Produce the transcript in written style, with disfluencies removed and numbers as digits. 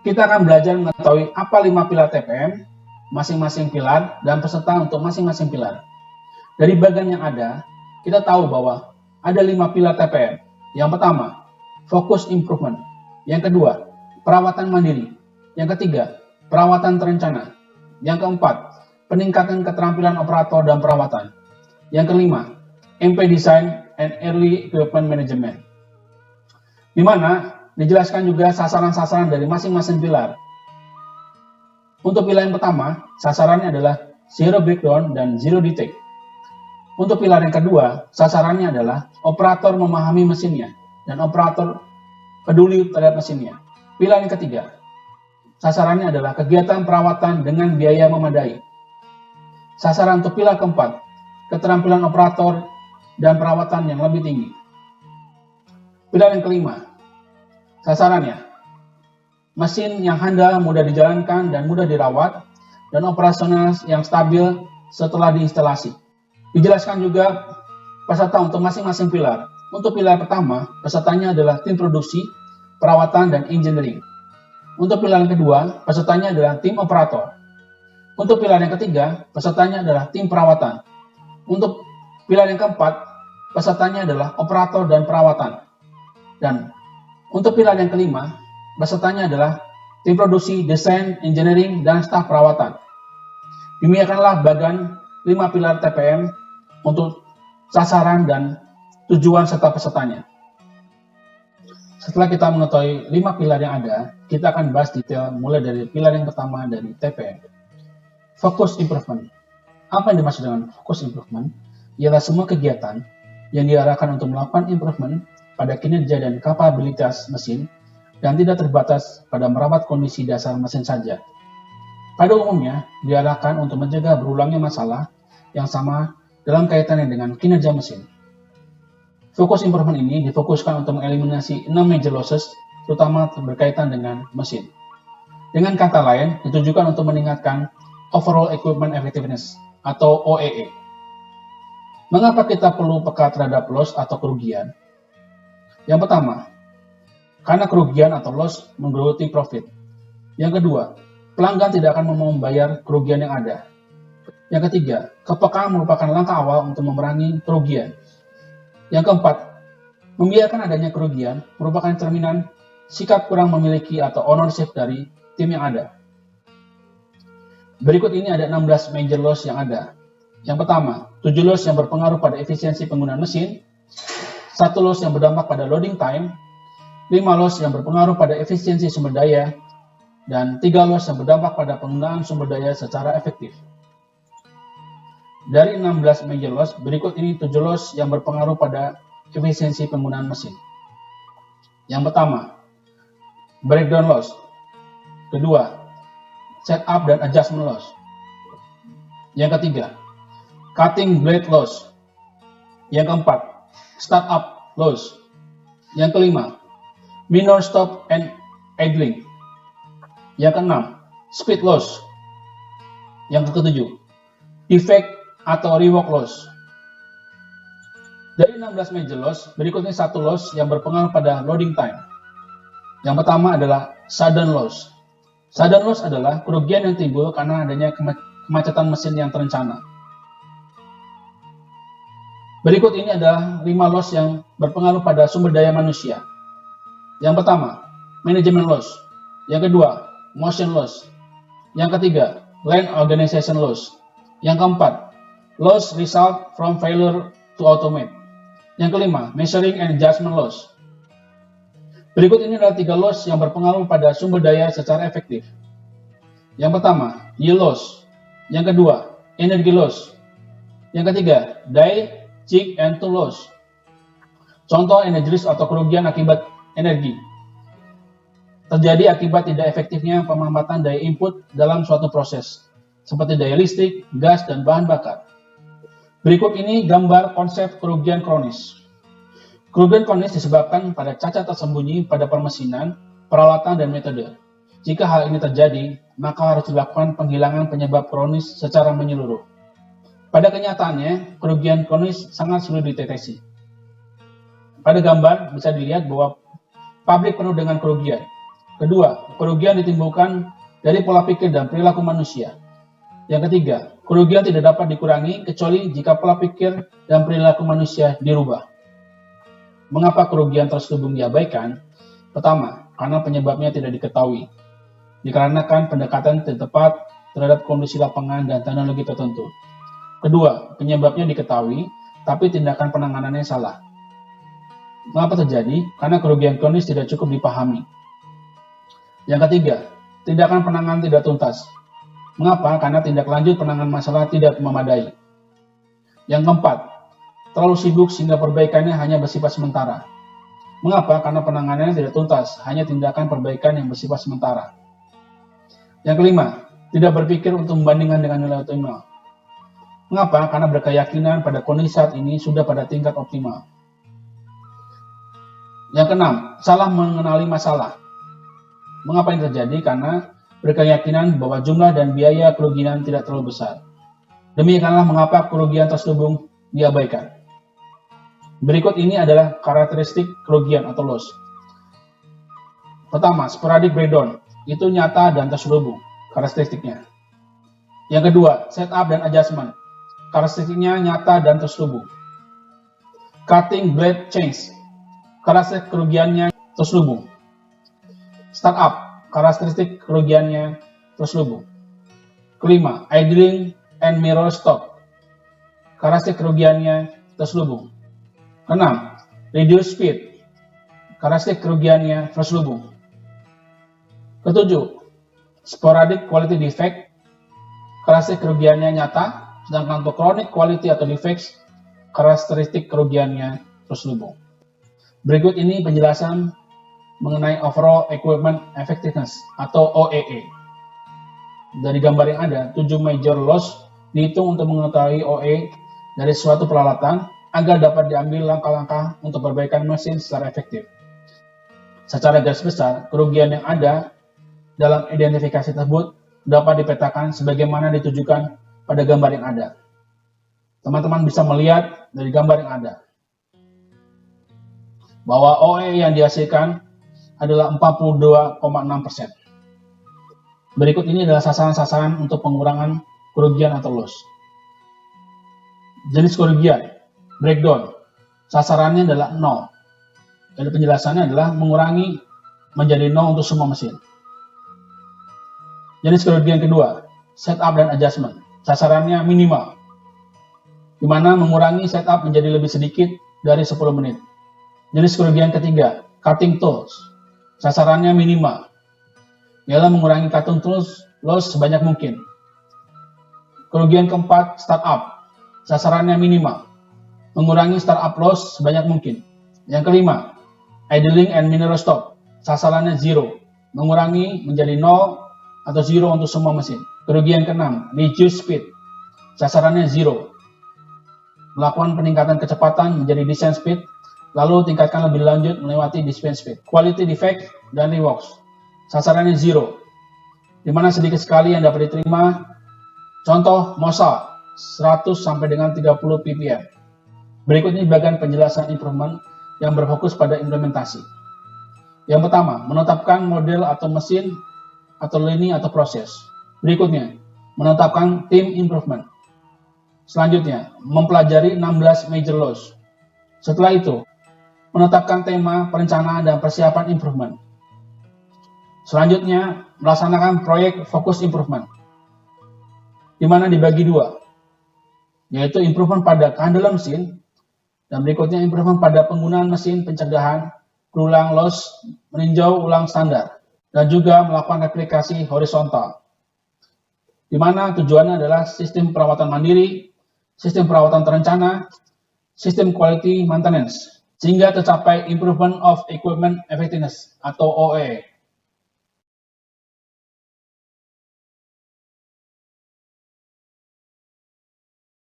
Kita akan belajar mengetahui apa 5 pilar TPM, masing-masing pilar, dan peserta untuk masing-masing pilar. Dari bagian yang ada, kita tahu bahwa ada 5 pilar TPM. Yang pertama, focus improvement. Yang kedua, perawatan mandiri. Yang ketiga, perawatan terencana. Yang keempat, peningkatan keterampilan operator dan perawatan. Yang kelima, MP Design and Early Equipment Management. Di mana dijelaskan juga sasaran-sasaran dari masing-masing pilar. Untuk pilar yang pertama, sasarannya adalah zero breakdown dan zero defect. Untuk pilar yang kedua, sasarannya adalah operator memahami mesinnya dan operator peduli terhadap mesinnya. Pilar yang ketiga, sasarannya adalah kegiatan perawatan dengan biaya memadai. Sasaran untuk pilar keempat, keterampilan operator dan perawatan yang lebih tinggi. Pilar yang kelima, sasarannya, mesin yang handal, mudah dijalankan dan mudah dirawat, dan operasional yang stabil setelah diinstalasi. Dijelaskan juga peserta untuk masing-masing pilar. Untuk pilar pertama, pesertanya adalah tim produksi, perawatan, dan engineering. Untuk pilar yang kedua, pesertanya adalah tim operator. Untuk pilar yang ketiga, pesertanya adalah tim perawatan. Untuk pilar yang keempat, pesertanya adalah operator dan perawatan. Dan untuk pilar yang kelima, pesertanya adalah tim produksi, desain, engineering, dan staf perawatan. Demikianlah bagian 5 pilar TPM untuk sasaran dan tujuan serta pesertanya. Setelah kita mengetahui 5 pilar yang ada, kita akan bahas detail mulai dari pilar yang pertama dari TPM. Focus improvement. Apa yang dimaksud dengan focus improvement? Ialah semua kegiatan yang diarahkan untuk melakukan improvement pada kinerja dan kapabilitas mesin dan tidak terbatas pada merawat kondisi dasar mesin saja. Pada umumnya, diarahkan untuk mencegah berulangnya masalah yang sama dalam kaitannya dengan kinerja mesin. Focus improvement ini difokuskan untuk mengeliminasi 6 major losses, terutama berkaitan dengan mesin. Dengan kata lain, ditujukan untuk meningkatkan overall equipment effectiveness atau OEE. Mengapa kita perlu peka terhadap loss atau kerugian? Yang pertama, karena kerugian atau loss menggerogoti profit. Yang kedua, pelanggan tidak akan mau membayar kerugian yang ada. Yang ketiga, kepekaan merupakan langkah awal untuk memerangi kerugian. Yang keempat, membiarkan adanya kerugian merupakan cerminan sikap kurang memiliki atau ownership dari tim yang ada. Berikut ini ada 16 major loss yang ada. Yang pertama, 7 loss yang berpengaruh pada efisiensi penggunaan mesin, 1 loss yang berdampak pada loading time, 5 loss yang berpengaruh pada efisiensi sumber daya, dan 3 loss yang berdampak pada penggunaan sumber daya secara efektif. Dari 16 major loss, berikut ini 7 loss yang berpengaruh pada efisiensi penggunaan mesin. Yang pertama, breakdown loss. Kedua, setup dan adjustment loss. Yang ketiga, cutting blade loss. Yang keempat, startup loss. Yang kelima, minor stop and idling. Yang keenam, speed loss. Yang ketujuh, defect atau rework loss. Dari 16 major loss, berikutnya 1 loss yang berpengaruh pada loading time. Yang pertama adalah sudden loss. Sudden loss adalah kerugian yang timbul karena adanya kemacetan mesin yang terencana. Berikut ini adalah 5 loss yang berpengaruh pada sumber daya manusia. Yang pertama, management loss. Yang kedua, motion loss. Yang ketiga, line organization loss. Yang keempat, loss result from failure to automate. Yang kelima, measuring and adjustment loss. Berikut ini adalah 3 loss yang berpengaruh pada sumber daya secara efektif. Yang pertama, yield loss. Yang kedua, energy loss. Yang ketiga, die, check, and tool loss. Contoh energy loss atau kerugian akibat energi terjadi akibat tidak efektifnya pemanfaatan daya input dalam suatu proses, seperti daya listrik, gas, dan bahan bakar. Berikut ini gambar konsep kerugian kronis. Kerugian kronis disebabkan pada cacat tersembunyi pada permesinan, peralatan, dan metode. Jika hal ini terjadi, maka harus dilakukan penghilangan penyebab kronis secara menyeluruh. Pada kenyataannya, kerugian kronis sangat sulit dideteksi. Pada gambar bisa dilihat bahwa pabrik penuh dengan kerugian. Kedua, kerugian ditimbulkan dari pola pikir dan perilaku manusia. Yang ketiga, kerugian tidak dapat dikurangi kecuali jika pola pikir dan perilaku manusia dirubah. Mengapa kerugian terselubung diabaikan? Pertama, karena penyebabnya tidak diketahui. Dikarenakan pendekatan tidak tepat terhadap kondisi lapangan dan teknologi tertentu. Kedua, penyebabnya diketahui, tapi tindakan penanganannya salah. Mengapa terjadi? Karena kerugian kronis tidak cukup dipahami. Yang ketiga, tindakan penanganan tidak tuntas. Mengapa? Karena tindak lanjut penanganan masalah tidak memadai. Yang keempat, terlalu sibuk sehingga perbaikannya hanya bersifat sementara. Mengapa? Karena penanganannya tidak tuntas, hanya tindakan perbaikan yang bersifat sementara. Yang kelima, tidak berpikir untuk membandingkan dengan nilai optimal. Mengapa? Karena berkeyakinan pada kondisi saat ini sudah pada tingkat optimal. Yang keenam, salah mengenali masalah. Mengapa ini terjadi? Karena berkeyakinan bahwa jumlah dan biaya kerugian tidak terlalu besar. Demikianlah mengapa kerugian terselubung diabaikan. Berikut ini adalah karakteristik kerugian atau loss. Pertama, sporadic breakdown. Itu nyata dan terselubung karakteristiknya. Yang kedua, setup dan adjustment. Karakteristiknya nyata dan terselubung. Cutting blade change. Karakteristik kerugiannya terselubung. Startup. Karakteristik kerugiannya terselubung. Kelima, idling and mirror stop. Karakteristik kerugiannya terselubung. Keenam, reduce speed. Karakteristik kerugiannya terselubung. Ketujuh, sporadic quality defect. Karakteristik kerugiannya nyata, sedangkan untuk chronic quality atau defects, karakteristik kerugiannya terselubung. Berikut ini penjelasan mengenai overall equipment effectiveness atau OEE. Dari gambar yang ada, 7 major loss dihitung untuk mengetahui OE dari suatu peralatan agar dapat diambil langkah-langkah untuk perbaikan mesin secara efektif. Secara garis besar, kerugian yang ada dalam identifikasi tersebut dapat dipetakan sebagaimana ditujukan pada gambar yang ada. Teman-teman bisa melihat dari gambar yang ada bahwa OE yang dihasilkan adalah 42,6%. Berikut ini adalah sasaran-sasaran untuk pengurangan kerugian atau loss. Jenis kerugian, breakdown, sasarannya adalah 0. Jadi penjelasannya adalah mengurangi menjadi 0 untuk semua mesin. Jenis kerugian kedua, setup dan adjustment, sasarannya minimal, di mana mengurangi setup menjadi lebih sedikit dari 10 menit. Jenis kerugian ketiga, cutting tools, sasarannya minimal, ialah mengurangi cutting tools loss sebanyak mungkin. Kerugian keempat, startup, sasarannya minimal, mengurangi startup loss sebanyak mungkin. Yang kelima, idling and mineral stop, sasarannya 0, mengurangi menjadi 0 atau 0 untuk semua mesin. Kerugian keenam, reduce speed, sasarannya 0, melakukan peningkatan kecepatan menjadi descent speed, lalu tingkatkan lebih lanjut melewati descent speed. Quality defect dan reworks, sasarannya 0, di mana sedikit sekali yang dapat diterima. Contoh Mosa 100 sampai dengan 30 ppm. Berikut ini bagian penjelasan improvement yang berfokus pada implementasi. Yang pertama, menetapkan model atau mesin atau lini atau proses. Berikutnya, menetapkan tim improvement. Selanjutnya, mempelajari 16 major loss. Setelah itu, menetapkan tema, perencanaan, dan persiapan improvement. Selanjutnya, melaksanakan proyek fokus improvement, di mana dibagi dua, yaitu improvement pada kehandalan mesin, dan berikutnya improvement pada penggunaan mesin pencegahan, berulang loss, meninjau ulang standar, dan juga melakukan replikasi horizontal, di mana tujuannya adalah sistem perawatan mandiri, sistem perawatan terencana, sistem quality maintenance, sehingga tercapai improvement of equipment effectiveness atau OE.